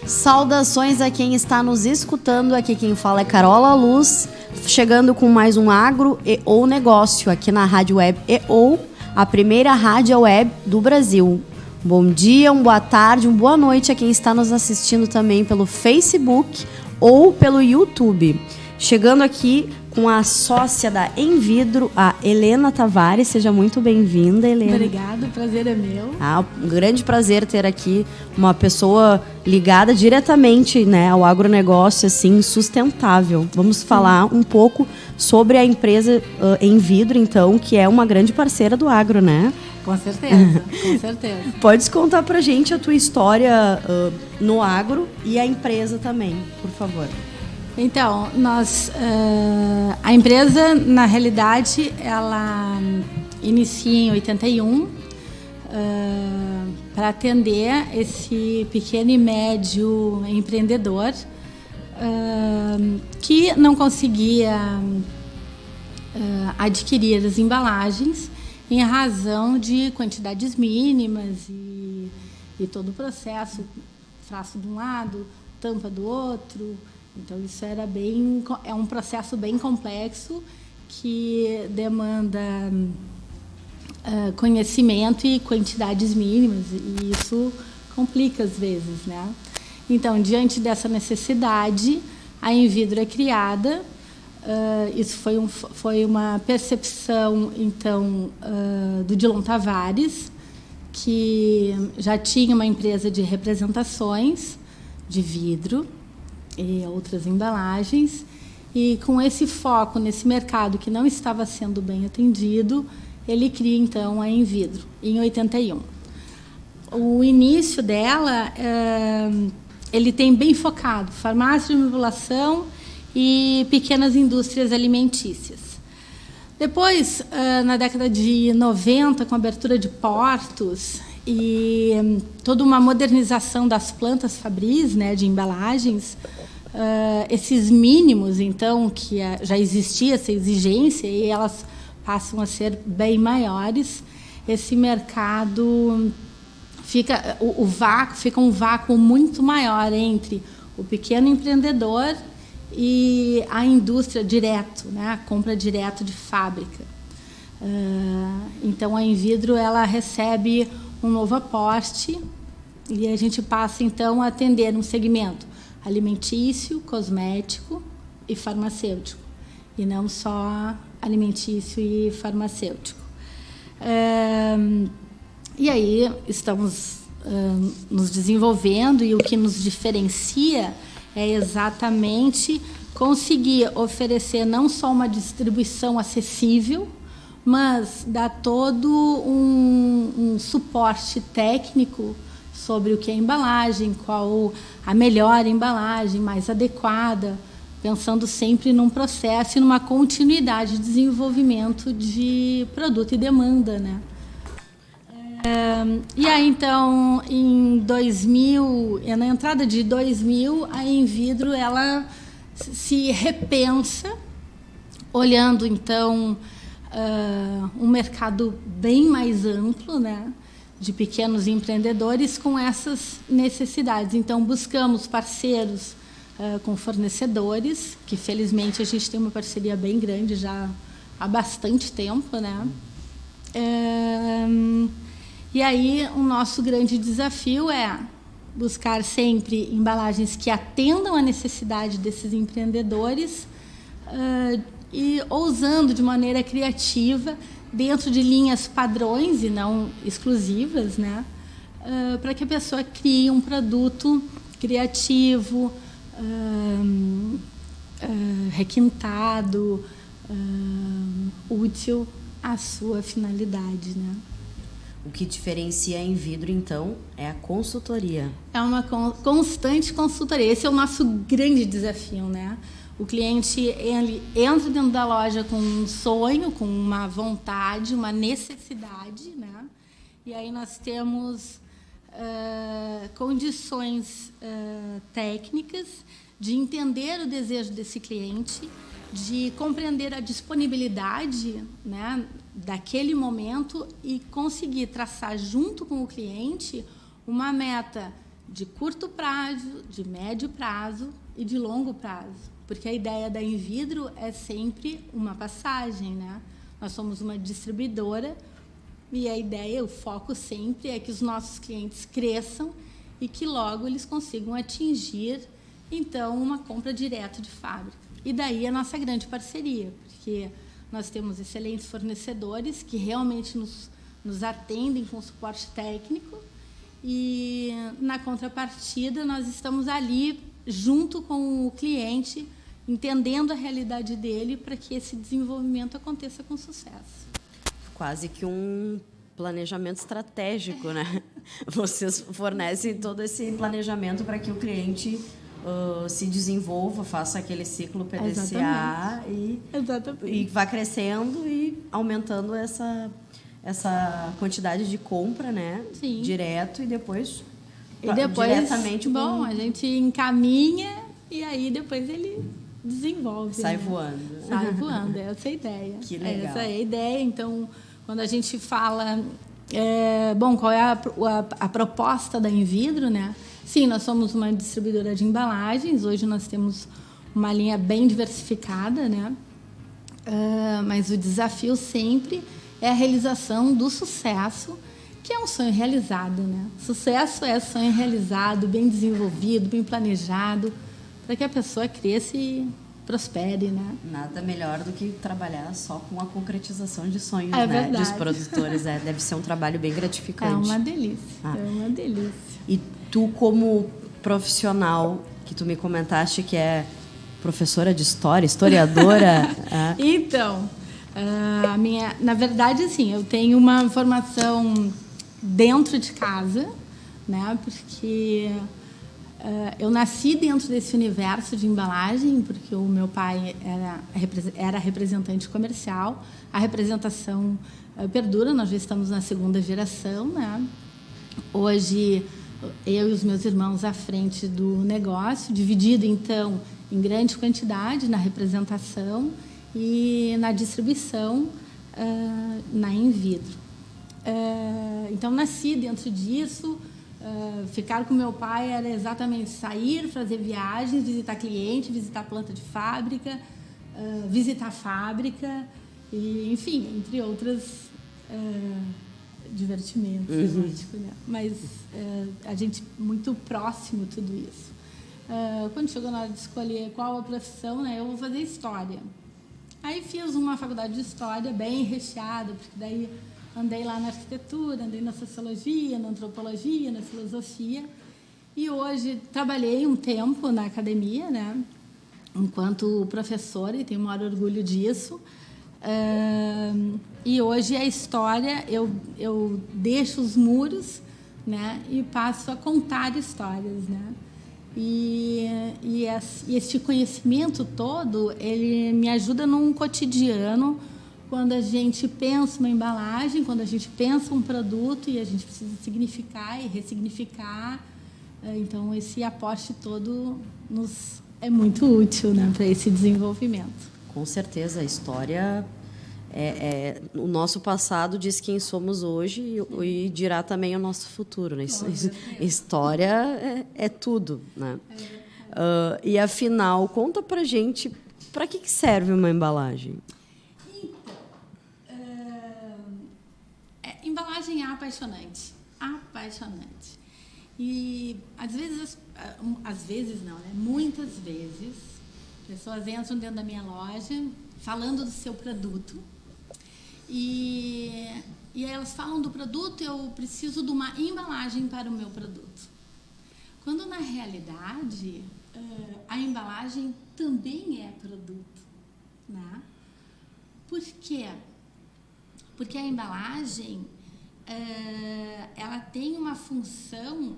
Saudações a quem está nos escutando. Aqui quem fala é Carola Luz, chegando com mais um Agro e ou Negócio aqui na Rádio Web e ou, a primeira rádio web do Brasil. Bom dia, uma boa tarde, uma boa noite a quem está nos assistindo também pelo Facebook ou pelo YouTube. Chegando aqui com a sócia da Envidro, a Helena Tavares. Seja muito bem-vinda, Helena. Obrigada, o prazer é meu. Um grande prazer ter aqui uma pessoa ligada diretamente, né, ao agronegócio assim, sustentável. Vamos falar um pouco sobre a empresa Envidro, então, que é uma grande parceira do agro, né? Com certeza, com certeza. Podes contar pra gente a tua história no agro e a empresa também, por favor. Então, a empresa, na realidade, ela inicia em 81 para atender esse pequeno e médio empreendedor que não conseguia adquirir as embalagens em razão de quantidades mínimas e todo o processo, traço de um lado, tampa do outro. Então, isso é um processo bem complexo que demanda conhecimento e quantidades mínimas, e isso complica às vezes, né? Então, diante dessa necessidade, a Envidro é criada. Isso foi uma percepção, então, do Dilon Tavares, que já tinha uma empresa de representações de vidro e outras embalagens, e com esse foco nesse mercado que não estava sendo bem atendido, ele cria então a Envidro em 81. O início dela, ele tem bem focado farmácia de manipulação e pequenas indústrias alimentícias. Depois, na década de 90, com a abertura de portos e toda uma modernização das plantas fabris, né, de embalagens, esses mínimos, então, que já existia essa exigência e elas passam a ser bem maiores, esse mercado fica um vácuo muito maior entre o pequeno empreendedor e a indústria direto, né, a compra direto de fábrica. Então, a Envidro ela recebe um novo aporte e a gente passa, então, a atender um segmento alimentício, cosmético e farmacêutico, e não só alimentício e farmacêutico. E aí estamos nos desenvolvendo, e o que nos diferencia é exatamente conseguir oferecer não só uma distribuição acessível, mas dar todo um suporte técnico sobre o que é embalagem, qual a melhor embalagem, mais adequada, pensando sempre num processo e numa continuidade de desenvolvimento de produto e demanda, né? E aí, então, em 2000, na entrada de 2000, a Envidro ela se repensa, olhando, então, um mercado bem mais amplo, né, de pequenos empreendedores com essas necessidades. Então, buscamos parceiros com fornecedores, que felizmente a gente tem uma parceria bem grande já há bastante tempo, né? E aí o nosso grande desafio é buscar sempre embalagens que atendam a necessidade desses empreendedores e ousando de maneira criativa dentro de linhas padrões e não exclusivas, né? Para que a pessoa crie um produto criativo, requintado, útil à sua finalidade, né? O que diferencia a Envidro, então, é a consultoria. É uma constante consultoria. Esse é o nosso grande desafio, né? O cliente ele entra dentro da loja com um sonho, com uma vontade, uma necessidade, né? E aí nós temos condições técnicas de entender o desejo desse cliente, de compreender a disponibilidade, né, daquele momento e conseguir traçar junto com o cliente uma meta de curto prazo, de médio prazo e de longo prazo. Porque a ideia da Invidro é sempre uma passagem, né? Nós somos uma distribuidora e a ideia, o foco sempre é que os nossos clientes cresçam e que logo eles consigam atingir, então, uma compra direta de fábrica. E daí a nossa grande parceria, porque nós temos excelentes fornecedores que realmente nos atendem com suporte técnico e, na contrapartida, nós estamos ali junto com o cliente, entendendo a realidade dele para que esse desenvolvimento aconteça com sucesso. Quase que um planejamento estratégico, né? Vocês fornecem todo esse planejamento para que o cliente se desenvolva, faça aquele ciclo PDCA e vá crescendo e aumentando essa quantidade de compra, né? Sim. Direto e depois diretamente. Bom, a gente encaminha e aí depois ele desenvolve. Sai né? voando. Sai voando, essa é a ideia. Que legal. Essa é a ideia. Então, quando a gente fala, qual é a proposta da Invidro, né? Sim, nós somos uma distribuidora de embalagens. Hoje nós temos uma linha bem diversificada, né? Mas o desafio sempre é a realização do sucesso, que é um sonho realizado, né? Sucesso é sonho realizado, bem desenvolvido, bem planejado, para que a pessoa cresça e prospere, né? Nada melhor do que trabalhar só com a concretização de sonhos, né? Verdade. Dos produtores. Deve ser um trabalho bem gratificante. É uma delícia, é uma delícia. E tu, como profissional, que tu me comentaste que é professora de história, historiadora... Então, na verdade, assim, eu tenho uma formação dentro de casa, né? Porque eu nasci dentro desse universo de embalagem, porque o meu pai era representante comercial. A representação perdura, nós já estamos na 2ª geração, né? Hoje, eu e os meus irmãos à frente do negócio, dividido, então, em grande quantidade na representação e na distribuição na Invidro. Então, nasci dentro disso. Ficar com meu pai era exatamente sair, fazer viagens, visitar cliente, visitar planta de fábrica, visitar fábrica, e, enfim, entre outros divertimentos, lógico, né? Mas a gente muito próximo tudo isso. Quando chegou na hora de escolher qual a profissão, né, eu vou fazer história. Aí fiz uma faculdade de história bem recheada, porque daí andei lá na arquitetura, andei na sociologia, na antropologia, na filosofia. E hoje trabalhei um tempo na academia, né, enquanto professora, e tenho o maior orgulho disso. E hoje a história, eu deixo os muros, né, e passo a contar histórias, né? E este conhecimento todo, ele me ajuda num cotidiano, quando a gente pensa uma embalagem, quando a gente pensa um produto e a gente precisa significar e ressignificar. Então, esse aporte todo é muito útil, né, para esse desenvolvimento. Com certeza, a história o nosso passado diz quem somos hoje e dirá também o nosso futuro, né? História é tudo, né? E afinal, conta pra gente, para que serve uma embalagem? Embalagem é apaixonante. E às vezes não, né? Muitas vezes, pessoas entram dentro da minha loja falando do seu produto e aí elas falam do produto, eu preciso de uma embalagem para o meu produto. Quando, na realidade, a embalagem também é produto, né? Por quê? Porque a embalagem ela tem uma função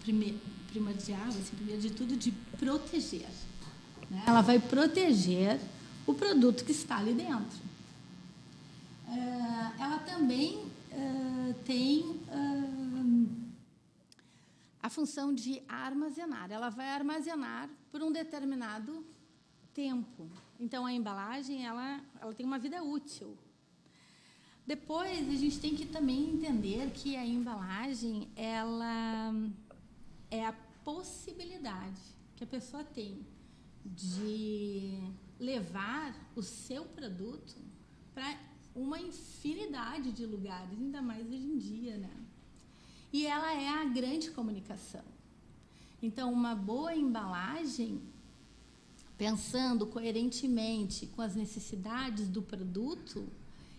primordial, assim, primeiro de tudo, de proteger, né? Ela vai proteger o produto que está ali dentro. Ela também tem a função de armazenar. Ela vai armazenar por um determinado tempo. Então, a embalagem ela tem uma vida útil. Depois, a gente tem que também entender que a embalagem ela é a possibilidade que a pessoa tem de levar o seu produto para uma infinidade de lugares, ainda mais hoje em dia, né? E ela é a grande comunicação. Então, uma boa embalagem, pensando coerentemente com as necessidades do produto,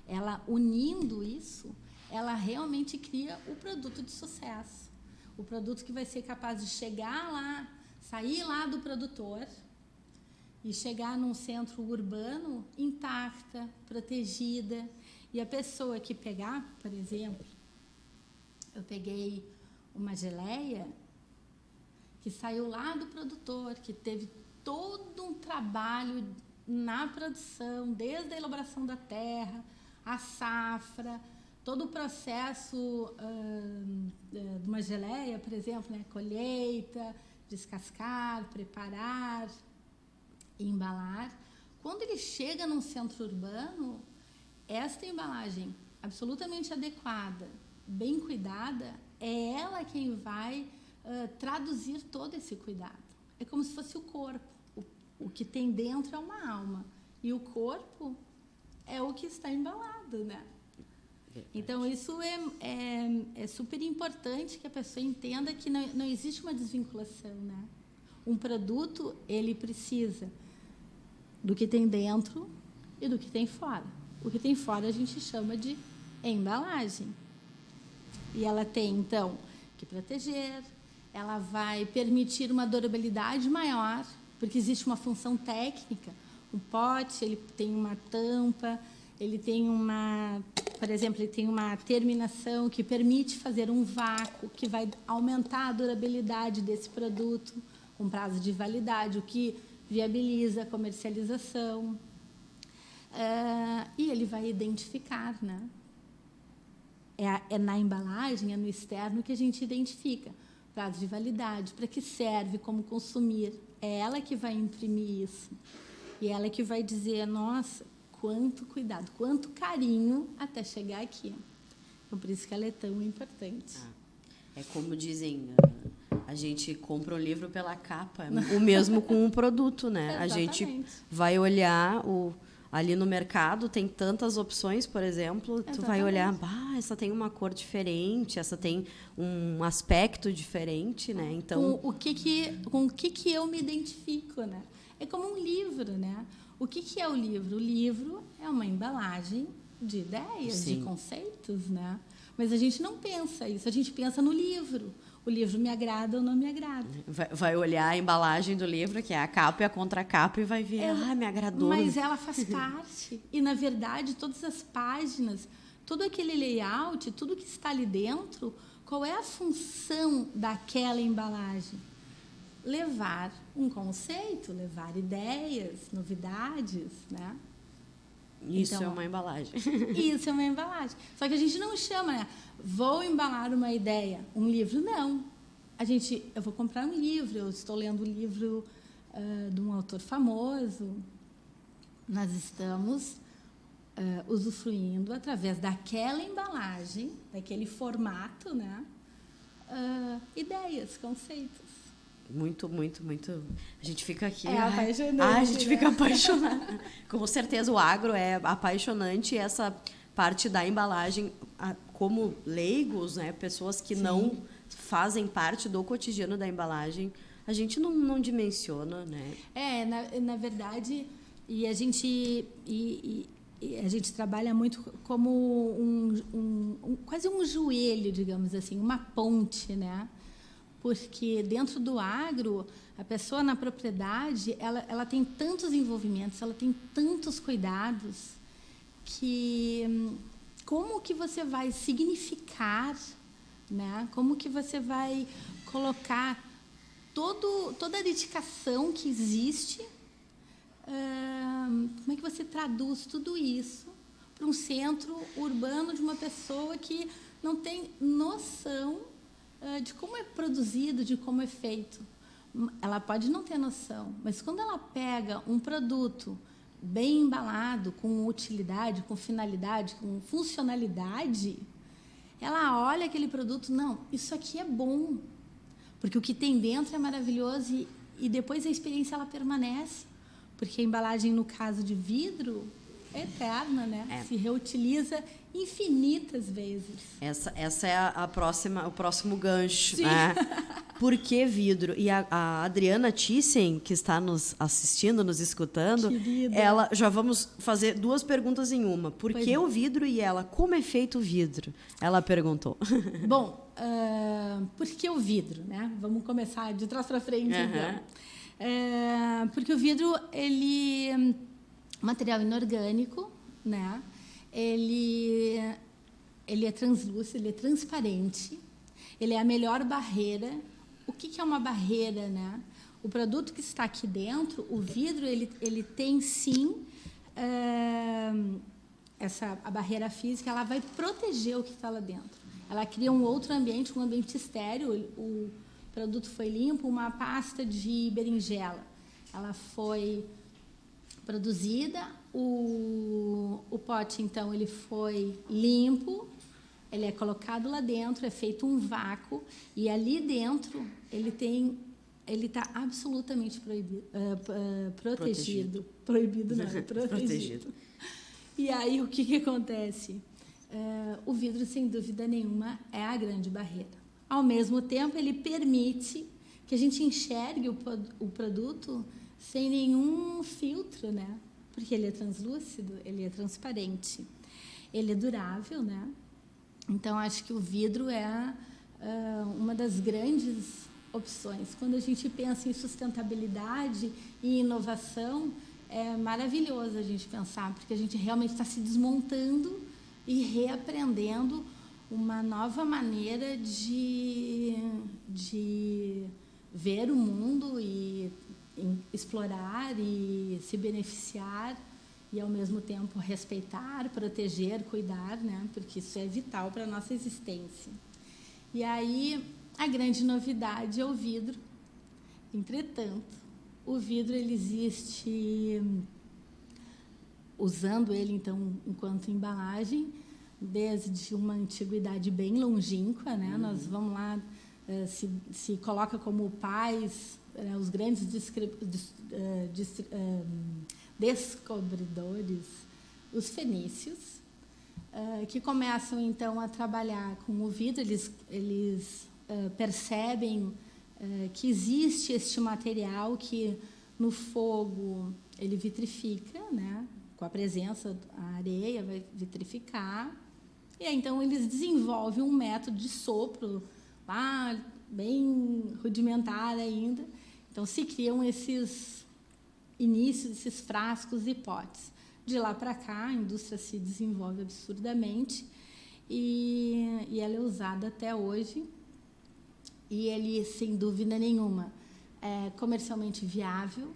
ela unindo isso, ela realmente cria o produto de sucesso. O produto que vai ser capaz de chegar lá, sair lá do produtor e chegar num centro urbano intacta, protegida. E a pessoa que pegar, por exemplo, eu peguei uma geleia que saiu lá do produtor, que teve todo um trabalho na produção, desde a elaboração da terra, a safra, todo o processo de uma geleia, por exemplo, né? Colheita, descascar, preparar, embalar. Quando ele chega num centro urbano, esta embalagem absolutamente adequada, bem cuidada, é ela quem vai traduzir todo esse cuidado. É como se fosse o corpo. O que tem dentro é uma alma. E o corpo é o que está embalado, né? Então, isso é super importante que a pessoa entenda que não existe uma desvinculação, né? Um produto, ele precisa do que tem dentro e do que tem fora. O que tem fora a gente chama de embalagem. E ela tem, então, que proteger, ela vai permitir uma durabilidade maior, porque existe uma função técnica. Um pote, ele tem uma tampa, ele tem por exemplo, ele tem uma terminação que permite fazer um vácuo, que vai aumentar a durabilidade desse produto, com prazo de validade, o que viabiliza a comercialização. E ele vai identificar, né? É na embalagem, é no externo que a gente identifica prazo de validade, para que serve, como consumir. É ela que vai imprimir isso. E ela que vai dizer, nossa, quanto cuidado, quanto carinho até chegar aqui. Então, por isso que ela é tão importante. É como dizem, a gente compra um livro pela capa, o mesmo com um produto, né? A gente vai olhar ali no mercado, tem tantas opções, por exemplo, tu vai olhar, essa tem uma cor diferente, essa tem um aspecto diferente, né? Então, com o que eu me identifico, né? É como um livro, né? O que é o livro? O livro é uma embalagem de ideias, Sim. de conceitos, né? Mas a gente não pensa isso, a gente pensa no livro. O livro me agrada ou não me agrada. Vai olhar a embalagem do livro, que é a capa e a contracapa, e vai ver, me agradou. Mas ela faz parte. E, na verdade, todas as páginas, todo aquele layout, tudo que está ali dentro, qual é a função daquela embalagem? Levar um conceito, levar ideias, novidades, né? Isso então, é uma embalagem. Isso é uma embalagem. Só que a gente não chama, né? Vou embalar uma ideia, um livro. Não. Eu vou comprar um livro, eu estou lendo um livro de um autor famoso. Nós estamos usufruindo, através daquela embalagem, daquele formato, né? Ideias, conceitos. Muito, muito, muito. A gente fica aqui. Apaixonante. A gente fica apaixonada. Com certeza o agro é apaixonante, essa parte da embalagem, como leigos, né, pessoas que Sim. não fazem parte do cotidiano da embalagem, a gente não dimensiona, né? Na verdade, a gente trabalha muito como quase um joelho, digamos assim, uma ponte, né? Porque dentro do agro, a pessoa na propriedade, ela tem tantos envolvimentos, ela tem tantos cuidados, que como que você vai significar, né? Como que você vai colocar toda a dedicação que existe, como é que você traduz tudo isso para um centro urbano de uma pessoa que não tem noção de como é produzido, de como é feito. Ela pode não ter noção, mas quando ela pega um produto bem embalado, com utilidade, com finalidade, com funcionalidade, ela olha aquele produto, não, isso aqui é bom, Porque o que tem dentro é maravilhoso e depois a experiência ela permanece. Porque a embalagem, no caso de vidro, é eterna, né? Se reutiliza infinitas vezes. Essa é o próximo gancho, né? Por que vidro? E a Adriana Thyssen, que está nos assistindo, nos escutando, querida, ela, já vamos fazer 2 perguntas em uma. Por que o vidro? E ela, como é feito o vidro? Ela perguntou. Bom, por que o vidro, né? Vamos começar de trás para frente, então. Porque o vidro, ele é material inorgânico, né? Ele é translúcido, ele é transparente, ele é a melhor barreira. O que é uma barreira, né? O produto que está aqui dentro, o vidro, ele tem sim a barreira física, ela vai proteger o que está lá dentro. Ela cria um outro ambiente, um ambiente estéril. O produto foi limpo, uma pasta de berinjela. Ela foi produzida, o pote, então, ele foi limpo, ele é colocado lá dentro, é feito um vácuo, e ali dentro ele está absolutamente protegido. Proibido não, é protegido. E aí o que acontece? O vidro, sem dúvida nenhuma, é a grande barreira. Ao mesmo tempo, ele permite que a gente enxergue o produto sem nenhum filtro, né? Porque ele é translúcido, ele é transparente, ele é durável, né? Então, acho que o vidro é uma das grandes opções. Quando a gente pensa em sustentabilidade e inovação, é maravilhoso a gente pensar, porque a gente realmente está se desmontando e reaprendendo uma nova maneira de ver o mundo e explorar e se beneficiar e, ao mesmo tempo, respeitar, proteger, cuidar, né? Porque isso é vital para a nossa existência. E aí, a grande novidade é o vidro. Entretanto, o vidro, ele existe, usando ele, então, enquanto embalagem, desde uma antiguidade bem longínqua, né? Nós vamos lá, se coloca como pais, os grandes descobridores, os fenícios, que começam então a trabalhar com o vidro. Eles percebem que existe este material que no fogo ele vitrifica, né? Com a presença da areia vai vitrificar, e aí então eles desenvolvem um método de sopro lá bem rudimentar ainda. Então se criam esses inícios, esses frascos e potes. De lá para cá, a indústria se desenvolve absurdamente e ela é usada até hoje. E ele, sem dúvida nenhuma, é comercialmente viável.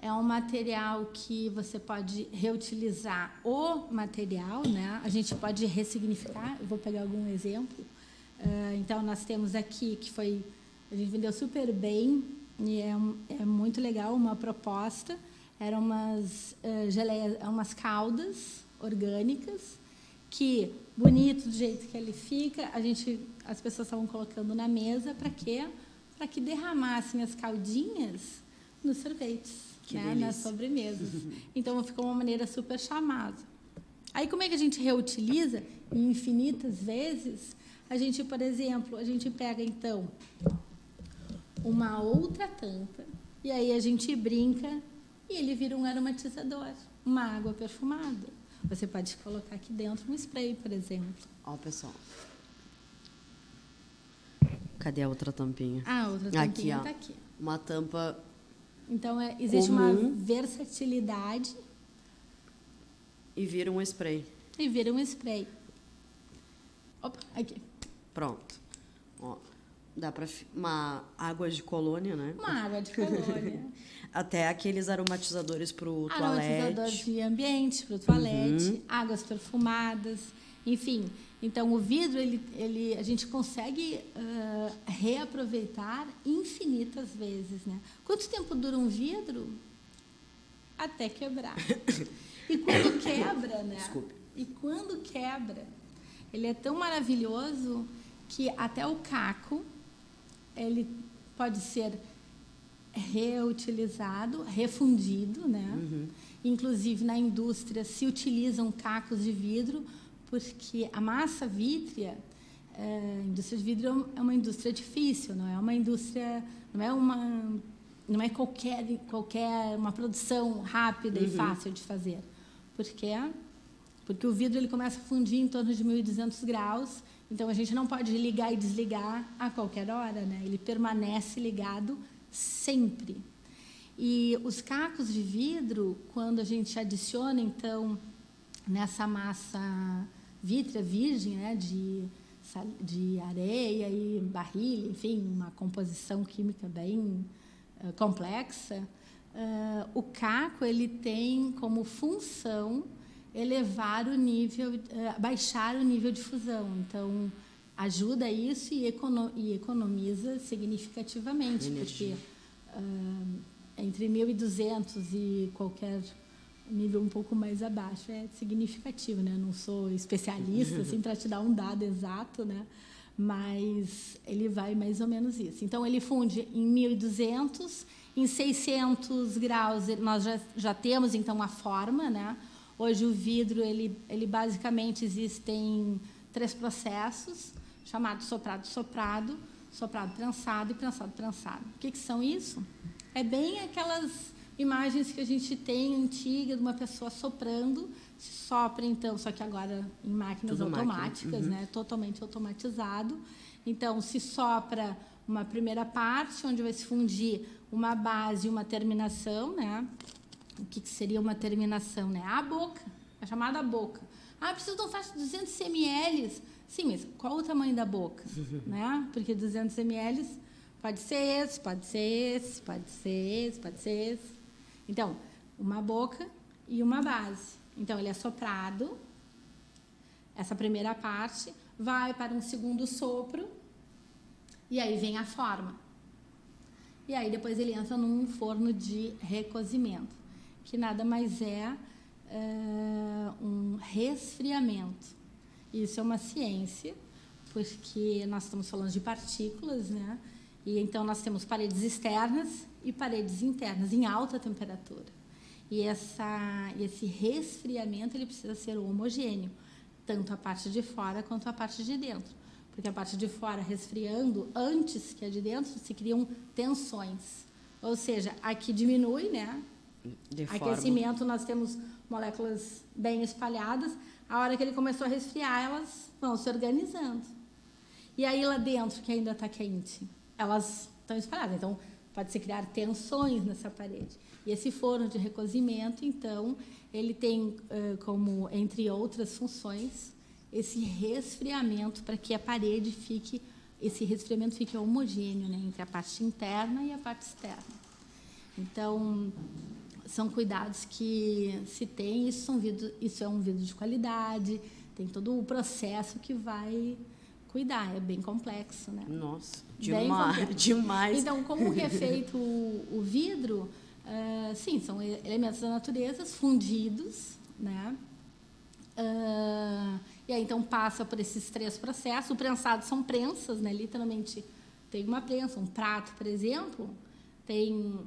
É um material que você pode reutilizar o material, né? A gente pode ressignificar. Eu vou pegar algum exemplo. Então, nós temos aqui, a gente vendeu super bem, e é muito legal, uma proposta. Eram umas geleias, umas caldas orgânicas, que, bonito do jeito que ele fica, as pessoas estavam colocando na mesa, para quê? Para que derramassem as caldinhas nos sorvetes, né? Nas sobremesas. Então, ficou uma maneira super charmosa. Aí, como é que a gente reutiliza? Infinitas vezes, a gente, por exemplo, pega, então, uma outra tampa, e aí a gente brinca, e ele vira um aromatizador, uma água perfumada. Você pode colocar aqui dentro um spray, por exemplo. Ó, pessoal. Cadê a outra tampinha? A outra tampinha está aqui. Uma tampa. Então, existe uma versatilidade. E vira um spray. Opa, aqui. Pronto. Ó, dá para uma água de colônia, né? Uma água de colônia. Até aqueles aromatizadores para o toalete. Aromatizadores de ambiente, para o toalete, águas perfumadas, enfim. Então, o vidro, a gente consegue reaproveitar infinitas vezes, né? Quanto tempo dura um vidro? Até quebrar. E quando quebra, né? Desculpe. E quando quebra, ele é tão maravilhoso que até o caco ele pode ser reutilizado, refundido, né? Inclusive na indústria se utilizam cacos de vidro, porque a massa vítrea, a indústria de vidro é uma indústria difícil, não é uma indústria, não é qualquer uma produção rápida e fácil de fazer. Por quê? Porque o vidro ele começa a fundir em torno de 1.200 graus, então a gente não pode ligar e desligar a qualquer hora, né? Ele permanece ligado sempre. E os cacos de vidro, quando a gente adiciona, então, nessa massa vítrea virgem, né, de areia e barrilha, enfim, uma composição química bem complexa, o caco ele tem como função elevar o nível, baixar o nível de fusão. Então, ajuda isso e economiza significativamente, energia. Porque entre 1.200 e qualquer nível um pouco mais abaixo é significativo, né? Eu não sou especialista assim para te dar um dado exato, né? Mas ele vai mais ou menos isso. Então ele funde em 1.200, em 600 graus nós já temos então a forma, né? Hoje o vidro ele basicamente existem 3 processos chamados soprado, soprado prensado e prensado prensado. O que são isso? É bem aquelas imagens que a gente tem antiga de uma pessoa soprando, se sopra então, só que agora em máquinas tudo automáticas, né, totalmente automatizado. Então se sopra uma primeira parte onde vai se fundir uma base e uma terminação, né? O que seria uma terminação, né? A boca, a chamada boca. Ah, preciso de um faixa de 200 ml. Sim, mas qual o tamanho da boca, né? Porque 200 ml pode ser esse, pode ser esse, pode ser esse, pode ser esse. Então, uma boca e uma base. Então, ele é soprado, essa primeira parte, vai para um segundo sopro, e aí vem a forma. E aí, depois ele entra num forno de recozimento, que nada mais é um resfriamento. Isso é uma ciência, porque nós estamos falando de partículas, né? E então nós temos paredes externas e paredes internas em alta temperatura. E esse resfriamento ele precisa ser homogêneo, tanto a parte de fora quanto a parte de dentro. Porque a parte de fora resfriando antes que a de dentro se criam tensões. Ou seja, aqui diminui, né? Aquecimento, nós temos moléculas bem espalhadas. A hora que ele começou a resfriar, elas vão se organizando. E aí lá dentro, que ainda está quente, elas estão espalhadas. Então, pode-se criar tensões nessa parede. E esse forno de recozimento, então, ele tem como, entre outras funções, esse resfriamento para que a parede fique, esse resfriamento fique homogêneo, né, entre a parte interna e a parte externa. Então, são cuidados que se tem, isso é um vidro de qualidade, tem todo o processo que vai cuidar, é bem complexo, né? Nossa, demais. Então, como que é feito o vidro? Sim, são elementos da natureza fundidos, né? E aí, então, passa por esses 3 processos. O prensado são prensas, né? Literalmente, tem uma prensa. Um prato, por exemplo, tem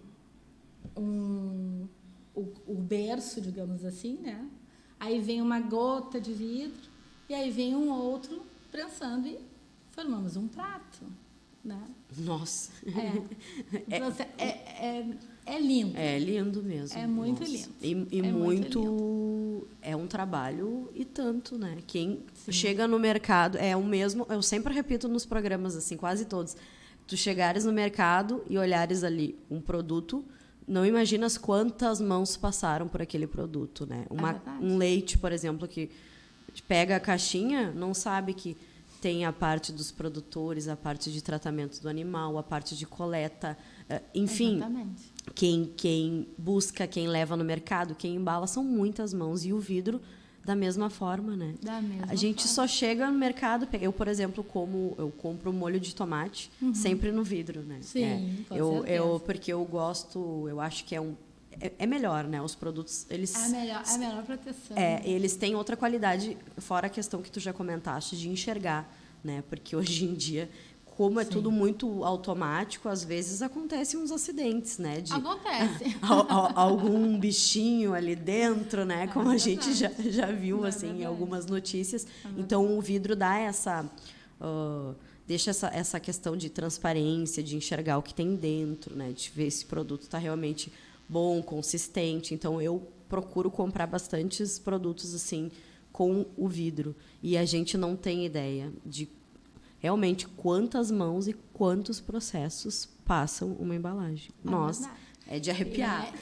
o berço, digamos assim, né? Aí vem uma gota de vidro e aí vem um outro prensando e formamos um prato, né? Nossa. É lindo. É lindo mesmo. É muito lindo. E muito lindo. É um trabalho e tanto, né? Quem chega no mercado é o mesmo. Eu sempre repito nos programas assim, quase todos. Tu chegares no mercado e olhares ali um produto, não imaginas quantas mãos passaram por aquele produto, né? Um leite, por exemplo, que pega a caixinha, não sabe que tem a parte dos produtores, a parte de tratamento do animal, a parte de coleta, enfim, quem busca, quem leva no mercado, quem embala, são muitas mãos. E o vidro, da mesma forma, né? A gente só chega no mercado, eu, por exemplo, eu compro molho de tomate sempre no vidro, né? Sim, com certeza. Porque eu gosto, eu acho que é melhor, né? Os produtos, eles... É a melhor proteção. Eles têm outra qualidade, fora a questão que tu já comentaste, de enxergar, né? Porque hoje em dia, como é tudo muito automático, às vezes acontecem uns acidentes, né? Acontece. Algum bichinho ali dentro, né? Como a gente já viu assim, em algumas notícias. Então, o vidro dá deixa essa questão de transparência, de enxergar o que tem dentro, né? De ver se o produto está realmente bom, consistente. Então, eu procuro comprar bastantes produtos assim com o vidro. E a gente não tem ideia de realmente quantas mãos e quantos processos passam uma embalagem. Nossa, é de arrepiar.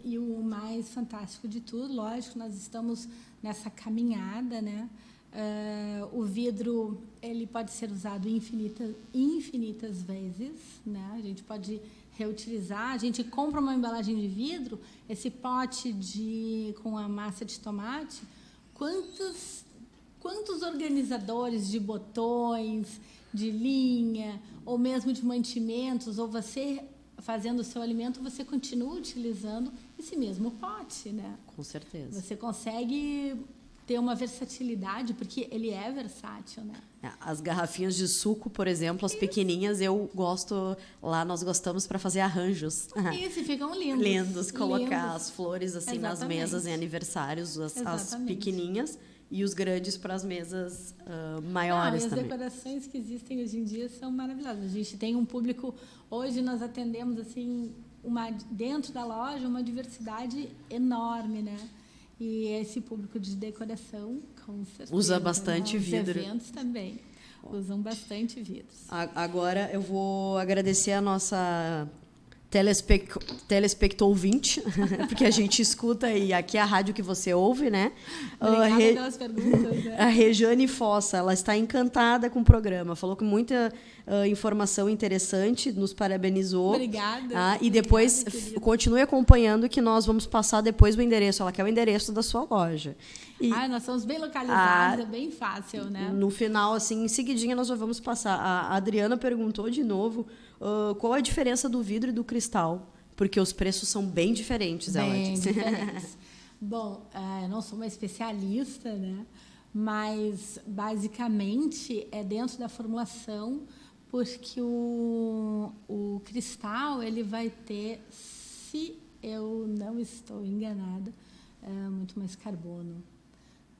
E o mais fantástico de tudo, lógico, nós estamos nessa caminhada, né? O vidro ele pode ser usado infinitas vezes, né? A gente pode reutilizar. A gente compra uma embalagem de vidro, esse pote com a massa de tomate, quantos organizadores de botões, de linha, ou mesmo de mantimentos, ou você fazendo o seu alimento, você continua utilizando esse mesmo pote, né? Com certeza. Você consegue ter uma versatilidade, porque ele é versátil, né? As garrafinhas de suco, por exemplo, as pequenininhas, nós gostamos para fazer arranjos. Isso, ficam lindos. Lindos, colocar as flores assim nas mesas em aniversários, as pequenininhas, e os grandes para as mesas maiores também. As decorações que existem hoje em dia são maravilhosas. A gente tem um público, hoje nós atendemos assim, dentro da loja uma diversidade enorme, né? E esse público de decoração, com certeza, usa bastante vidro. Os eventos também usam bastante vidros. Agora eu vou agradecer a nossa telespectouvinte, porque a gente escuta e aqui é a rádio que você ouve, né? Obrigada pelas perguntas. Né? A Rejane Fossa, ela está encantada com o programa, falou com muita informação interessante, nos parabenizou. Obrigada. E depois continue acompanhando que nós vamos passar depois o endereço. Ela quer o endereço da sua loja. Nós somos bem localizados, é bem fácil, né? No final, assim, em seguidinha, nós já vamos passar. A Adriana perguntou de novo qual a diferença do vidro e do cristal, porque os preços são bem diferentes, ela disse. Diferentes. Bom, eu não sou uma especialista, né? Mas, basicamente, é dentro da formulação, porque o cristal ele vai ter, se eu não estou enganada, muito mais carbono,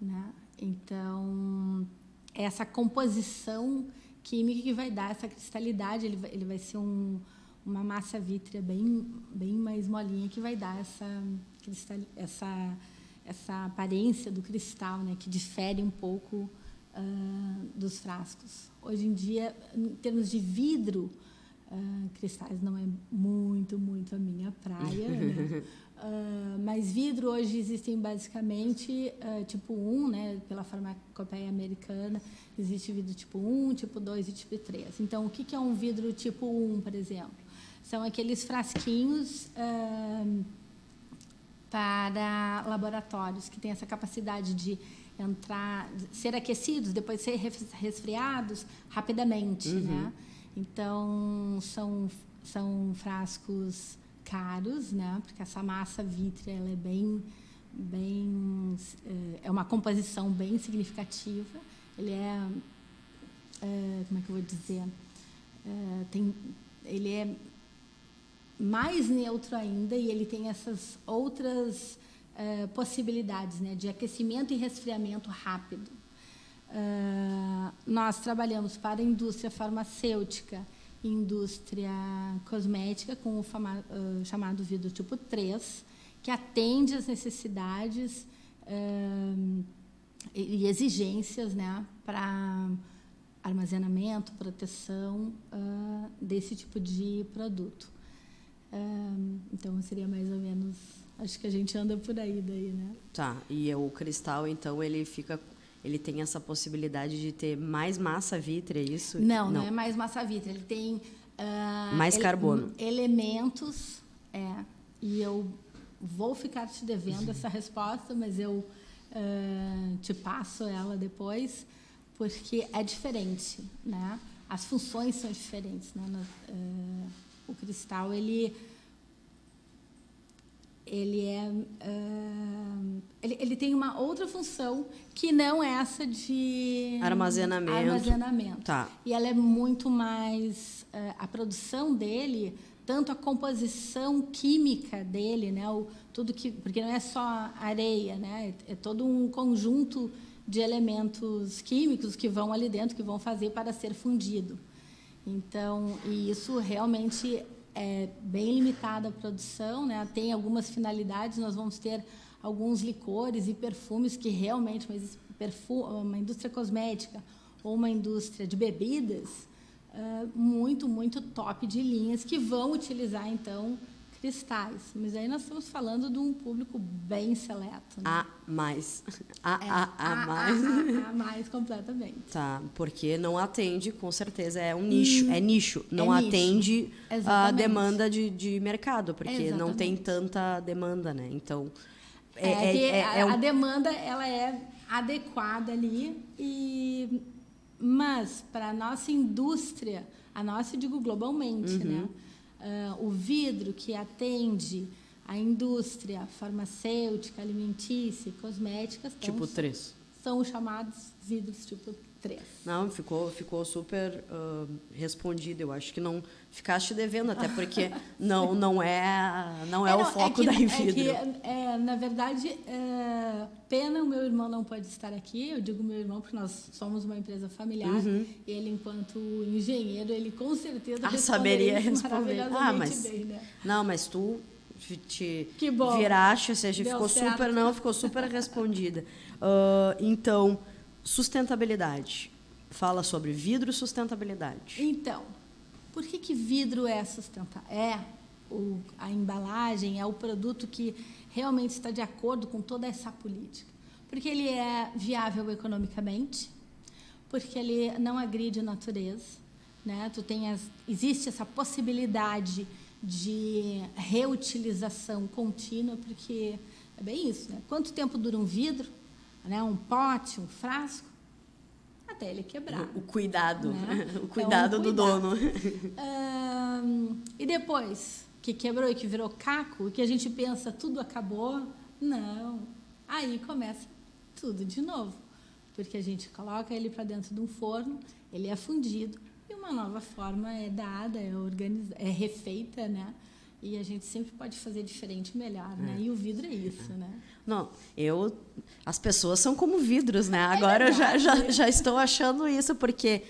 né? Então, essa composição química que vai dar essa cristalidade, ele vai ser uma massa vítrea bem mais molinha, que vai dar essa aparência do cristal, né? Que difere um pouco dos frascos. Hoje em dia, em termos de vidro, cristais não é muito a minha praia, né? Mas vidro hoje existem basicamente tipo 1, né? Pela farmacopeia americana, existe vidro tipo 1, tipo 2 e tipo 3. Então, o que é um vidro tipo 1, por exemplo? São aqueles frasquinhos para laboratórios que têm essa capacidade de ser aquecidos, depois ser resfriados rapidamente, né? Então, são frascos caros, né? Porque essa massa vítrea ela é uma composição bem significativa. Ele como é que eu vou dizer? Ele é mais neutro ainda e ele tem essas outras possibilidades, né? De aquecimento e resfriamento rápido. Nós trabalhamos para a indústria farmacêutica, indústria cosmética, com o chamado vidro tipo 3, que atende às necessidades e exigências, né, para armazenamento, proteção desse tipo de produto. Então, seria mais ou menos... Acho que a gente anda por aí daí, né? Tá, e o cristal, então, ele tem essa possibilidade de ter mais massa vítrea, é isso? Não é mais massa vítrea. Ele tem... mais carbono. Elementos, e eu vou ficar te devendo essa resposta, mas eu te passo ela depois, porque é diferente, né? As funções são diferentes, né? O cristal, ele ele tem uma outra função que não é essa de armazenamento. Tá. E ela é muito mais a produção dele, tanto a composição química dele, né, porque não é só areia, né, é todo um conjunto de elementos químicos que vão ali dentro, que vão fazer para ser fundido. Então, e isso realmente é bem limitada a produção, né? Tem algumas finalidades, nós vamos ter alguns licores e perfumes que realmente, uma indústria cosmética ou uma indústria de bebidas, muito, muito top de linhas, que vão utilizar, então, cristais. Mas aí nós estamos falando de um público bem seleto. Né? A mais. A mais, completamente. Tá, porque não atende, com certeza, é um nicho. É nicho, não atende a demanda de mercado, porque não tem tanta demanda, né? Então, a demanda, ela é adequada ali, mas para a nossa indústria, a nossa, eu digo globalmente, né? O vidro que atende a indústria farmacêutica, alimentícia, cosméticas... Tipo 3. São os chamados vidros tipo 3. Não, ficou super respondido. Eu acho que não ficaste devendo, até porque não é o foco da Invidro. Na verdade, pena o meu irmão não pode estar aqui. Eu digo meu irmão porque nós somos uma empresa familiar. Ele, enquanto engenheiro, ele com certeza saberia responder. Maravilhosamente bem, né? Não, mas tu te viraste, ou seja, ficou super respondida. Então, sustentabilidade. Fala sobre vidro e sustentabilidade. Então, por que vidro é sustentável? A embalagem, é o produto que realmente está de acordo com toda essa política. Porque ele é viável economicamente, porque ele não agride a natureza, né? Existe essa possibilidade de reutilização contínua, porque é bem isso, né? Quanto tempo dura um vidro, né? Um pote, um frasco? Até ele quebrar. O cuidado, né? O cuidado do dono. E depois que quebrou e que virou caco, que a gente pensa tudo acabou, não. Aí começa tudo de novo, porque a gente coloca ele para dentro de um forno, ele é fundido, e uma nova forma é dada, é refeita, né? E a gente sempre pode fazer diferente e melhor, né? E o vidro é isso, né? Não, as pessoas são como vidros, né? Agora eu já estou achando isso, porque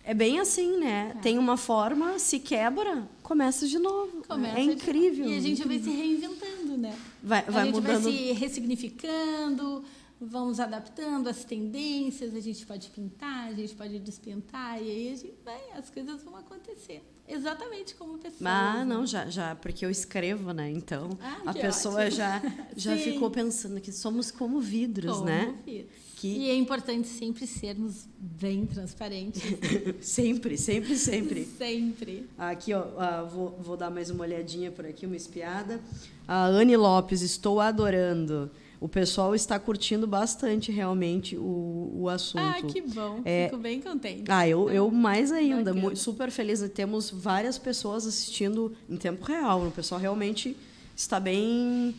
é bem assim, né? Tem uma forma, se quebra, começa de novo. É incrível. E a gente vai se reinventando, né? Vai mudando. A gente vai se ressignificando, vamos adaptando as tendências, a gente pode pintar, a gente pode despintar, e aí as coisas vão acontecer. Exatamente como pessoas. Não, já, porque eu escrevo, né? Então, a pessoa ótimo. já ficou pensando que somos como vidros, né? Vidros. E é importante sempre sermos bem transparentes. Sempre. Sempre. Aqui, ó, vou dar mais uma olhadinha por aqui, uma espiada. A Anne Lopes, estou adorando. O pessoal está curtindo bastante, realmente, o assunto. Que bom. Fico bem contente. Eu mais ainda. Super feliz. Temos várias pessoas assistindo em tempo real. O pessoal realmente está bem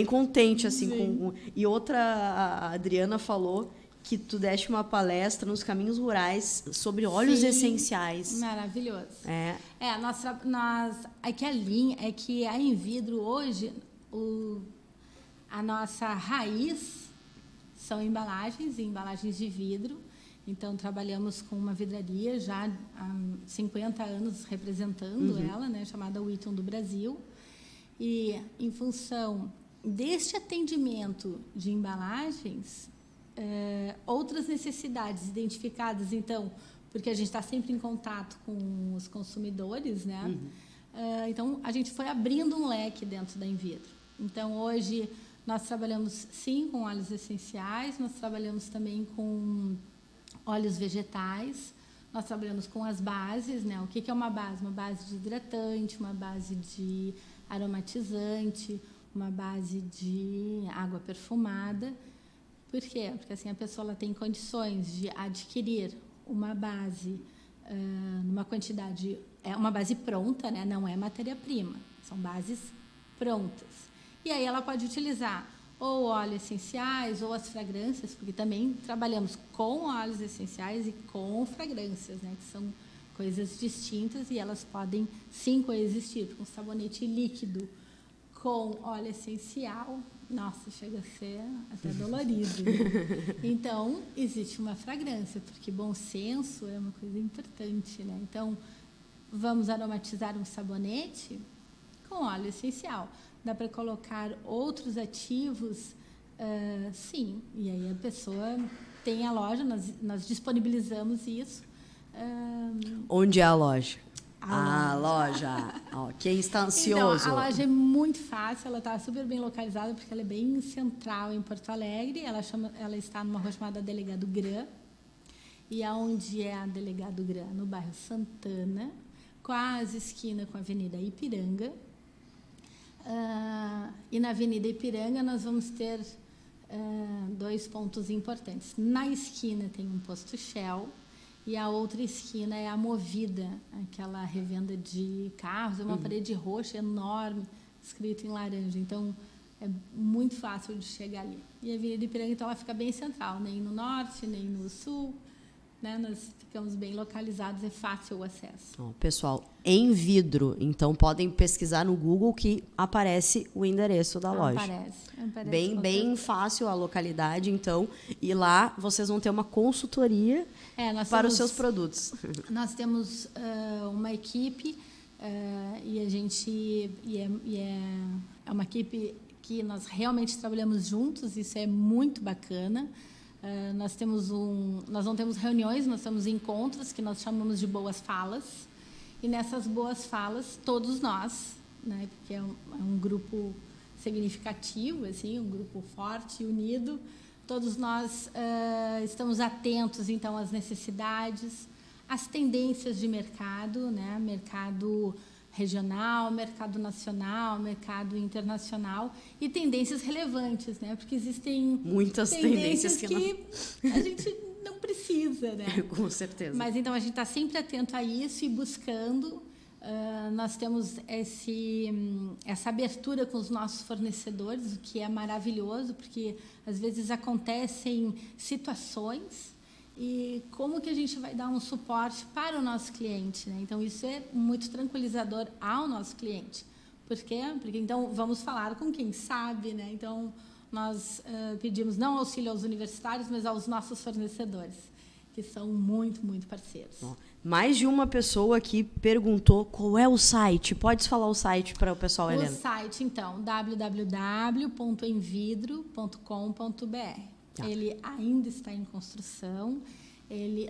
contente. Assim, E outra, a Adriana falou que tu deste uma palestra nos Caminhos Rurais sobre óleos essenciais. Maravilhoso. É que a Invidro hoje... A nossa raiz são embalagens de vidro. Então, trabalhamos com uma vidraria já há 50 anos representando ela, né, chamada Witton do Brasil. E, em função deste atendimento de embalagens, outras necessidades identificadas, então, porque a gente está sempre em contato com os consumidores, né? Então, a gente foi abrindo um leque dentro da Invidro. Então, hoje... Nós trabalhamos, sim, com óleos essenciais, nós trabalhamos também com óleos vegetais, nós trabalhamos com as bases, né? O que é uma base? Uma base de hidratante, uma base de aromatizante, uma base de água perfumada. Por quê? Porque assim, a pessoa ela tem condições de adquirir uma base numa quantidade... É uma base pronta, né? Não é matéria-prima, são bases prontas. E aí ela pode utilizar ou óleos essenciais ou as fragrâncias, porque também trabalhamos com óleos essenciais e com fragrâncias, né, que são coisas distintas e elas podem sim coexistir. Com sabonete líquido com óleo essencial, nossa, chega a ser até dolorido. Né? Então, existe uma fragrância, porque bom senso é uma coisa importante, né? Então, vamos aromatizar um sabonete com óleo essencial. Dá para colocar outros ativos, sim. E aí a pessoa tem a loja, nós disponibilizamos isso. Onde é a loja? A loja. Ó, quem está ansioso? Então, a loja é muito fácil, ela está super bem localizada, porque ela é bem central em Porto Alegre. Ela está numa rua chamada Delegado Gran. E aonde é a Delegado Gran? No bairro Santana, quase esquina com a Avenida Ipiranga. E na Avenida Ipiranga nós vamos ter 2 pontos importantes. Na esquina tem um posto Shell e a outra esquina é a Movida, aquela revenda de carros, é uma parede roxa enorme, escrito em laranja. Então, é muito fácil de chegar ali. E a Avenida Ipiranga, então, ela fica bem central, nem no norte, nem no sul. Né? Nós ficamos bem localizados, é fácil o acesso. Pessoal, em vidro, então podem pesquisar no Google que aparece o endereço da loja. Aparece bem fácil a localidade, então, e lá vocês vão ter uma consultoria para os seus produtos. Nós temos uma equipe e a gente é uma equipe que nós realmente trabalhamos juntos, isso é muito bacana. Nós não temos reuniões, nós temos encontros que nós chamamos de boas falas. E nessas boas falas, todos nós, né, porque é um grupo significativo, assim, um grupo forte e unido, todos nós estamos atentos, então, às necessidades, às tendências de mercado, né, mercado regional, mercado nacional, mercado internacional e tendências relevantes, né? Porque existem muitas tendências que a gente não precisa, né? Com certeza. Mas então a gente está sempre atento a isso e buscando. Nós temos essa abertura com os nossos fornecedores, o que é maravilhoso, porque às vezes acontecem situações e como que a gente vai dar um suporte para o nosso cliente, né? Então, isso é muito tranquilizador ao nosso cliente. Por quê? Porque, então, vamos falar com quem sabe, né? Então, nós pedimos não auxílio aos universitários, mas aos nossos fornecedores, que são muito, muito parceiros. Bom, mais de uma pessoa aqui perguntou qual é o site. Pode falar o site para o pessoal, Helena? O site, então, www.envidro.com.br. Ele ainda está em construção.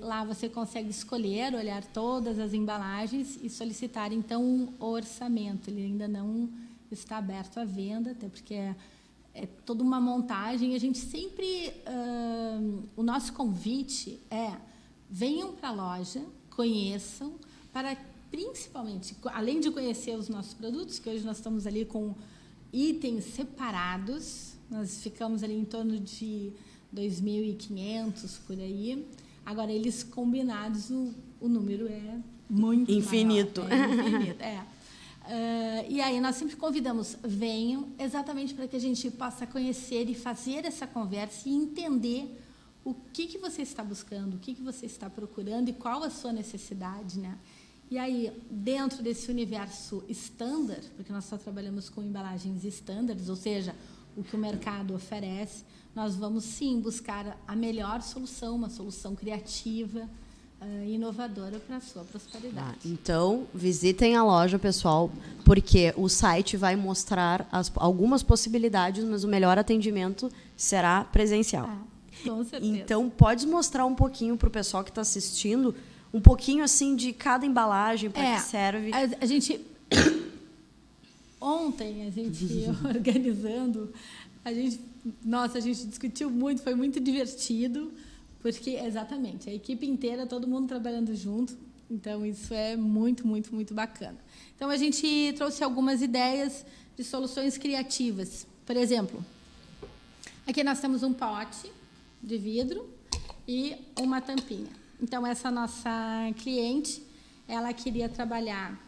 Lá você consegue escolher, olhar todas as embalagens e solicitar, então, um orçamento. Ele ainda não está aberto à venda, até porque é toda uma montagem. A gente sempre... o nosso convite venham para a loja, conheçam, para, principalmente, além de conhecer os nossos produtos, que hoje nós estamos ali com itens separados, nós ficamos ali em torno de 2.500 por aí. Agora, eles combinados, o número é muito infinito. Maior. Infinito, e aí, nós sempre convidamos, venham, exatamente para que a gente possa conhecer e fazer essa conversa e entender o que você está buscando, o que você está procurando e qual a sua necessidade, né? E aí, dentro desse universo standard, porque nós só trabalhamos com embalagens standards, ou seja, o que o mercado oferece, nós vamos, sim, buscar a melhor solução, uma solução criativa, inovadora para a sua prosperidade. Então, visitem a loja, pessoal, porque o site vai mostrar algumas possibilidades, mas o melhor atendimento será presencial. Com certeza. Então, pode mostrar um pouquinho para o pessoal que está assistindo, um pouquinho assim de cada embalagem, para que serve. A gente... Ontem, a gente organizando, a gente discutiu muito, foi muito divertido, porque, exatamente, a equipe inteira, todo mundo trabalhando junto, então isso é muito, muito, muito bacana. Então, a gente trouxe algumas ideias de soluções criativas. Por exemplo, aqui nós temos um pote de vidro e uma tampinha. Então, essa nossa cliente, ela queria trabalhar,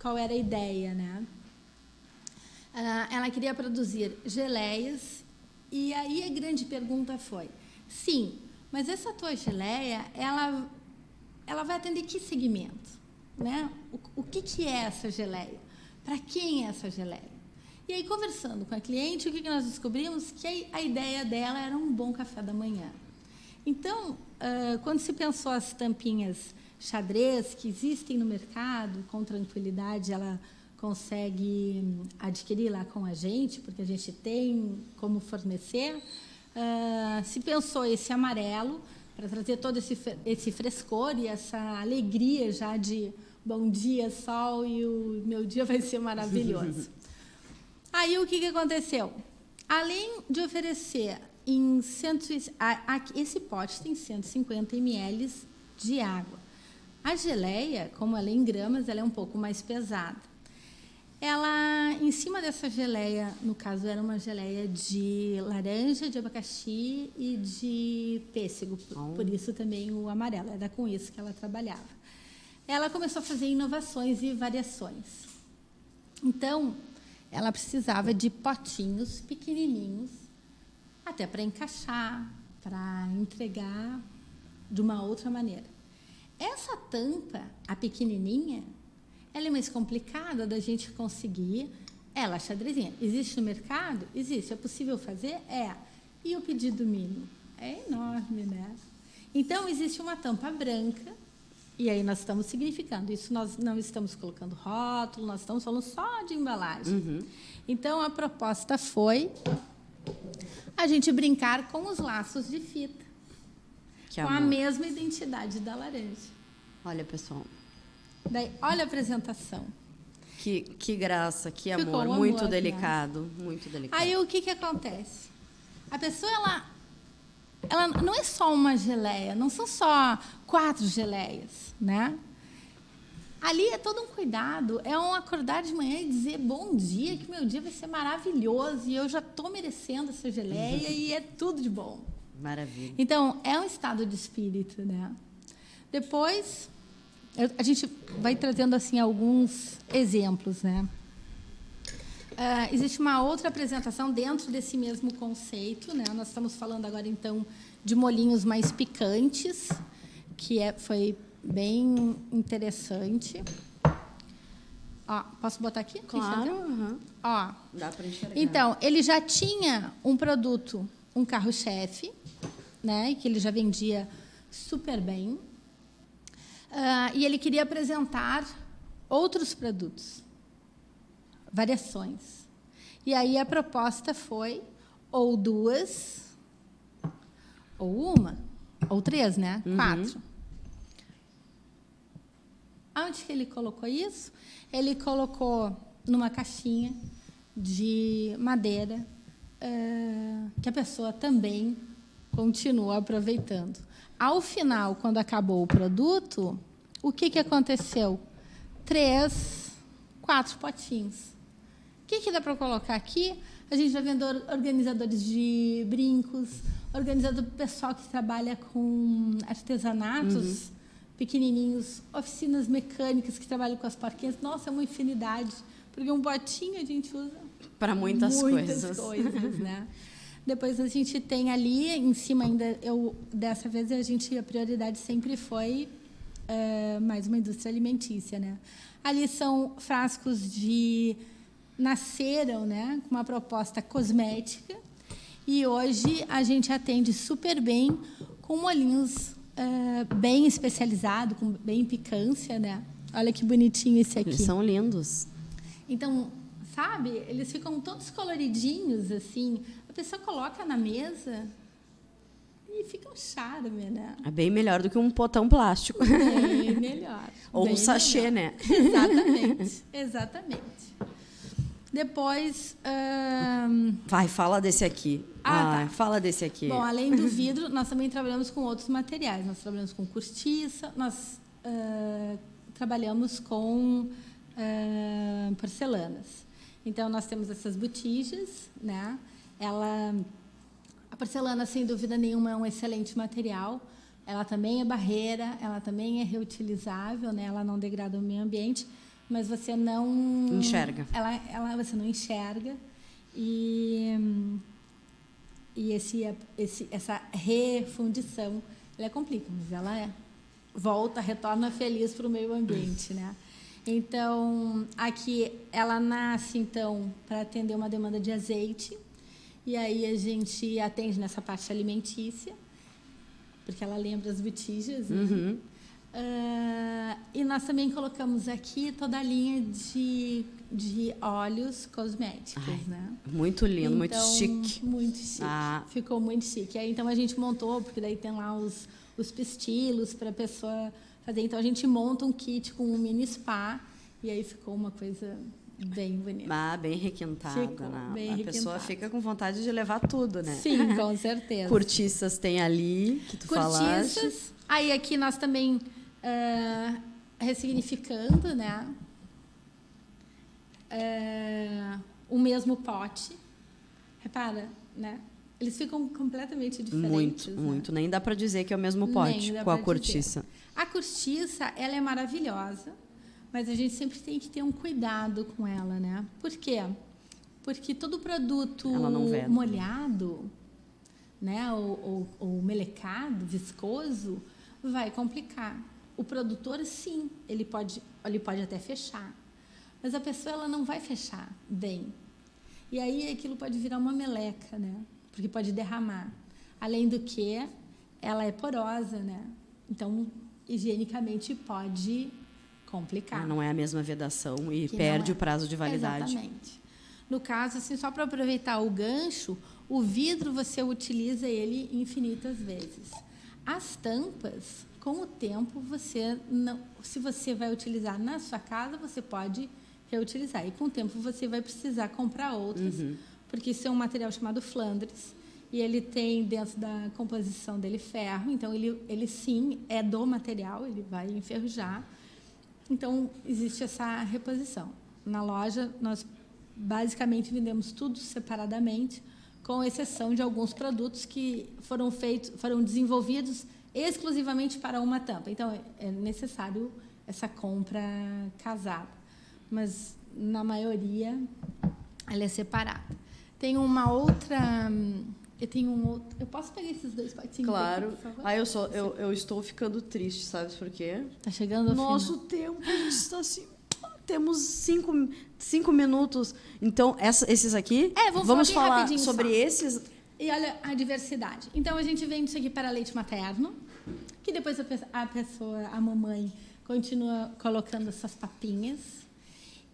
qual era a ideia, né? ela queria produzir geleias, e aí a grande pergunta foi, sim, mas essa tua geleia, ela vai atender que segmento? Né? O que é essa geleia? Para quem é essa geleia? E aí, conversando com a cliente, o que nós descobrimos? Que a ideia dela era um bom café da manhã. Então, quando se pensou as tampinhas xadrez que existem no mercado, com tranquilidade ela consegue adquirir lá com a gente, porque a gente tem como fornecer, se pensou esse amarelo para trazer todo esse frescor e essa alegria já de bom dia, sol, e o meu dia vai ser maravilhoso. Aí, o que aconteceu? Além de oferecer esse pote tem 150 ml de água. A geleia, como ela é em gramas, ela é um pouco mais pesada. Ela, em cima dessa geleia, no caso, era uma geleia de laranja, de abacaxi e de pêssego, por isso também o amarelo, era com isso que ela trabalhava. Ela começou a fazer inovações e variações. Então, ela precisava de potinhos pequenininhos, até para encaixar, para entregar de uma outra maneira. Essa tampa, a pequenininha, ela é mais complicada da gente conseguir. Ela, xadrezinha, existe no mercado? Existe. É possível fazer? É. E o pedido mínimo? É enorme, né? Então, existe uma tampa branca, e aí nós estamos significando. Isso nós não estamos colocando rótulo, nós estamos falando só de embalagem. Uhum. Então, a proposta foi a gente brincar com os laços de fita, que com amor. A mesma identidade da laranja. Olha, pessoal. Daí, olha a apresentação. Que graça, que amor. Muito delicado, né? Muito delicado. Aí, o que acontece? A pessoa, ela não é só uma geleia, não são só 4 geleias, né? Ali é todo um cuidado, é um acordar de manhã e dizer bom dia, que meu dia vai ser maravilhoso e eu já estou merecendo essa geleia e é tudo de bom. Maravilha. Então, é um estado de espírito, né? Depois, a gente vai trazendo assim alguns exemplos, né? Existe uma outra apresentação dentro desse mesmo conceito, né? Nós estamos falando agora, então, de molhinhos mais picantes, que foi bem interessante. Ó, posso botar aqui? Claro. Uhum. Ó, dá para enxergar. Então, ele já tinha um produto, um carro-chefe, né? Que ele já vendia super bem. E ele queria apresentar outros produtos, variações. E aí a proposta foi ou 2, ou 1, ou 3, né? 4. Onde que ele colocou isso? Ele colocou numa caixinha de madeira, que a pessoa também continua aproveitando. Ao final, quando acabou o produto, o que aconteceu? 3, 4 potinhos. O que dá para colocar aqui? A gente já vendo organizadores de brincos, organizador pessoal que trabalha com artesanatos pequenininhos, oficinas mecânicas que trabalham com as porquinhas. Nossa, é uma infinidade, porque um potinho a gente usa para muitas coisas, né? Depois a gente tem ali em cima ainda, dessa vez a prioridade sempre foi mais uma indústria alimentícia, né? Ali são frascos nasceram, né, com uma proposta cosmética, e hoje a gente atende super bem com molhinhos bem especializados, com bem picância, né? Olha que bonitinho esse aqui. Eles são lindos. Então, sabe, eles ficam todos coloridinhos, assim. A pessoa coloca na mesa e fica um charme, né? É bem melhor do que um potão plástico. Bem melhor. Ou bem um sachê, melhor. Né? Exatamente. Depois... Vai, fala desse aqui. Tá. Fala desse aqui. Bom, além do vidro, nós também trabalhamos com outros materiais. Nós trabalhamos com cortiça, nós trabalhamos com porcelanas. Então, nós temos essas botijas, né? A porcelana, sem dúvida nenhuma, é um excelente material. Ela também é barreira, ela também é reutilizável, né? Ela não degrada o meio ambiente, mas você não enxerga. Você não enxerga. E essa refundição, ela complica, mas ela retorna feliz para o meio ambiente, né? Então, aqui ela nasce, então, para atender uma demanda de azeite, e aí a gente atende nessa parte alimentícia, porque ela lembra as botijas, né? E nós também colocamos aqui toda a linha de óleos cosméticos, né? Muito lindo, então, muito chique. Muito chique. Ficou muito chique. Aí, então, a gente montou, porque daí tem lá os pistilos para a pessoa fazer. Então, a gente monta um kit com um mini spa, e aí ficou uma coisa bem bonita. Bem requintada. Bem a pessoa fica com vontade de levar tudo, né? Sim, com certeza. Cortiças tem ali, que tu falaste. Aí aqui nós também ressignificando, né? O mesmo pote. Repara, né? Eles ficam completamente diferentes. Muito, muito. Nem dá para dizer que é o mesmo pote com a cortiça. A cortiça, ela é maravilhosa, mas a gente sempre tem que ter um cuidado com ela, né? Por quê? Porque todo produto molhado, né, ou melecado, viscoso, vai complicar. O produtor, sim, ele pode até fechar, mas a pessoa ela não vai fechar bem. E aí aquilo pode virar uma meleca, né? Porque pode derramar. Além do que, ela é porosa, né? Então, higienicamente pode complicar. Não é a mesma vedação e perde o prazo de validade. Exatamente. No caso, assim, só para aproveitar o gancho, o vidro você utiliza ele infinitas vezes. As tampas, com o tempo, se você vai utilizar na sua casa, você pode reutilizar. E com o tempo você vai precisar comprar outras, porque isso é um material chamado Flandres, e ele tem dentro da composição dele ferro, então ele sim é do material, ele vai enferrujar. Então, existe essa reposição. Na loja, nós basicamente vendemos tudo separadamente, com exceção de alguns produtos que foram desenvolvidos exclusivamente para uma tampa. Então, é necessário essa compra casada. Mas, na maioria, ela é separada. Tem uma outra... Eu posso pegar esses dois potinhos? Claro. Aqui, por favor? Eu estou ficando triste, sabe por quê? Está chegando ao nosso tempo, a gente está assim... Temos 5 minutos. Então, esses aqui... vamos falar sobre esses... E olha a diversidade. Então, a gente vende isso aqui para leite materno, que depois a mamãe, continua colocando essas papinhas.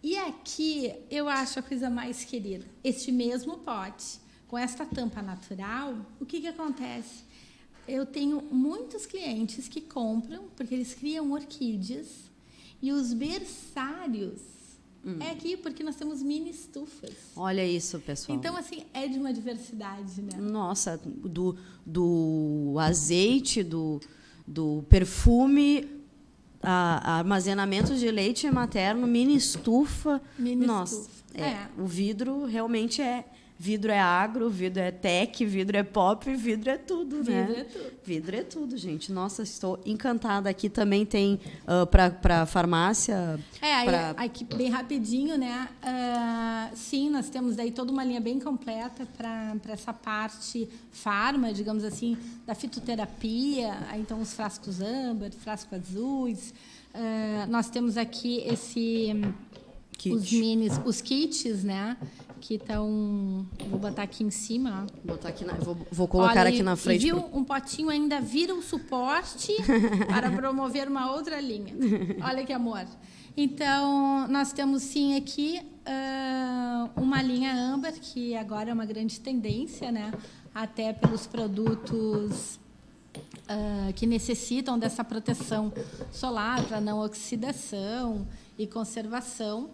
E aqui, eu acho a coisa mais querida. Este mesmo pote, com esta tampa natural, o que acontece? Eu tenho muitos clientes que compram, porque eles criam orquídeas, e os berçários é aqui, porque nós temos mini estufas. Olha isso, pessoal. Então, assim, é de uma diversidade, né? Nossa, do azeite, do perfume, armazenamento de leite materno, mini estufa. Nossa, o vidro realmente é... Vidro é agro, vidro é tech, vidro é pop, vidro é tudo, né? Vidro é tudo. Vidro é tudo, gente. Nossa, estou encantada. Aqui também tem para farmácia. Aqui bem rapidinho, né? Sim, nós temos daí toda uma linha bem completa para essa parte farma, digamos assim, da fitoterapia. Aí, então, os frascos âmbar, frascos azuis. Nós temos aqui os kits, né? Que estão... Vou botar aqui em cima. Vou colocar aqui na frente. Viu? Um potinho ainda vira um suporte para promover uma outra linha. Olha que amor. Então, nós temos sim aqui uma linha âmbar, que agora é uma grande tendência, né? Até pelos produtos que necessitam dessa proteção solar para não oxidação e conservação.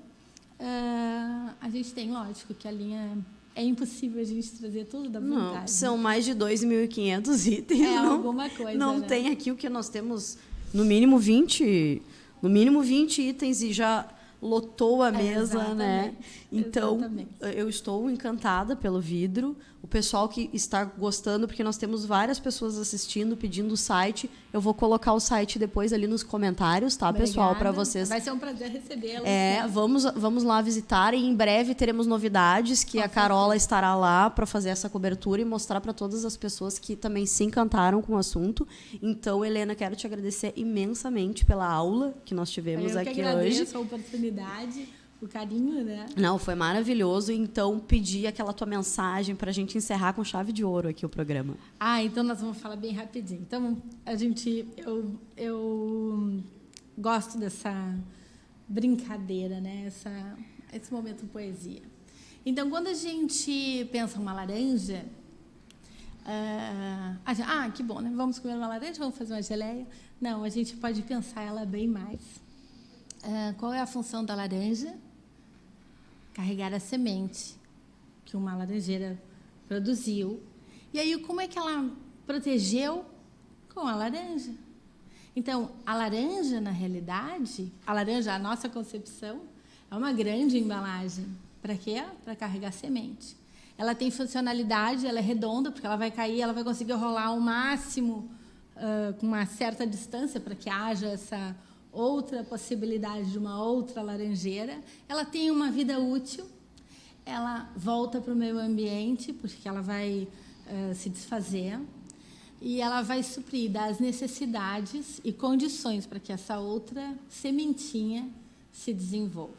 A gente tem, lógico, que a linha... É impossível a gente trazer tudo da vontade. Não, são mais de 2.500 itens. Alguma coisa, não né? Tem aqui o que nós temos, no mínimo 20 itens, e já lotou a mesa, né? Então, exatamente. Eu estou encantada pelo vidro. O pessoal que está gostando, porque nós temos várias pessoas assistindo, pedindo o site. Eu vou colocar o site depois ali nos comentários, tá, Obrigada. pessoal? Para vocês. Vai ser um prazer recebê-los. Vamos lá visitar, e em breve teremos novidades que a Carola estará lá para fazer essa cobertura e mostrar para todas as pessoas que também se encantaram com o assunto. Então, Helena, quero te agradecer imensamente pela aula que nós tivemos aqui hoje. Eu que agradeço a oportunidade, o carinho, né? Não, foi maravilhoso. Então, pedi aquela tua mensagem para a gente encerrar com chave de ouro aqui o programa. Então nós vamos falar bem rapidinho. Então, eu gosto dessa brincadeira, né? Esse momento poesia. Então, quando a gente pensa uma laranja, que bom, né? Vamos comer uma laranja, vamos fazer uma geleia. Não, a gente pode pensar ela bem mais. Qual é a função da laranja? Carregar a semente que uma laranjeira produziu. E aí, como é que ela protegeu? Com a laranja. Então, a laranja, na realidade, a nossa concepção, é uma grande embalagem. Para quê? Para carregar semente. Ela tem funcionalidade, ela é redonda, porque ela vai cair, ela vai conseguir rolar ao máximo com uma certa distância para que haja essa outra possibilidade de uma outra laranjeira. Ela tem uma vida útil, ela volta para o meio ambiente, porque ela vai se desfazer, e ela vai suprir das necessidades e condições para que essa outra sementinha se desenvolva.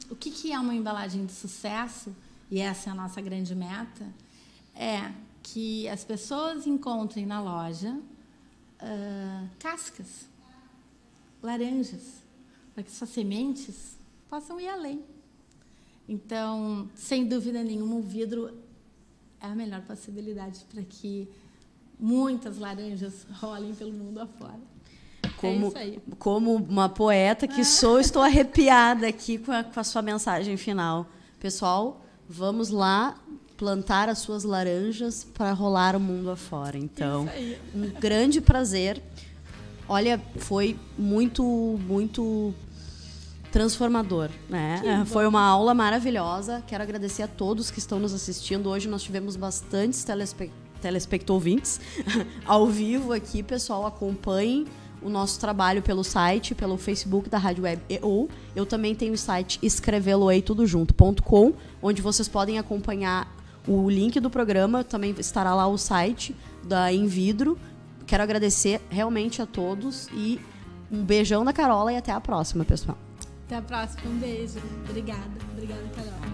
O que é uma embalagem de sucesso? E essa é a nossa grande meta, é que as pessoas encontrem na loja cascas, laranjas, para que suas sementes possam ir além. Então, sem dúvida nenhuma, o vidro é a melhor possibilidade para que muitas laranjas rolem pelo mundo afora. Como uma poeta que sou, estou arrepiada aqui com a sua mensagem final. Pessoal, vamos lá plantar as suas laranjas para rolar o mundo afora. Então, um grande prazer. Olha, foi muito, muito transformador, né? Foi uma aula maravilhosa. Quero agradecer a todos que estão nos assistindo. Hoje nós tivemos bastantes telespectouvintes ao vivo aqui. Pessoal, acompanhem o nosso trabalho pelo site, pelo Facebook da Rádio Web EO. Eu também tenho o site escreveloeitudojunto.com, onde vocês podem acompanhar o link do programa. Também estará lá o site da Envidro. Quero agradecer realmente a todos e um beijão da Carola e até a próxima, pessoal. Até a próxima, um beijo. Obrigada, Carol.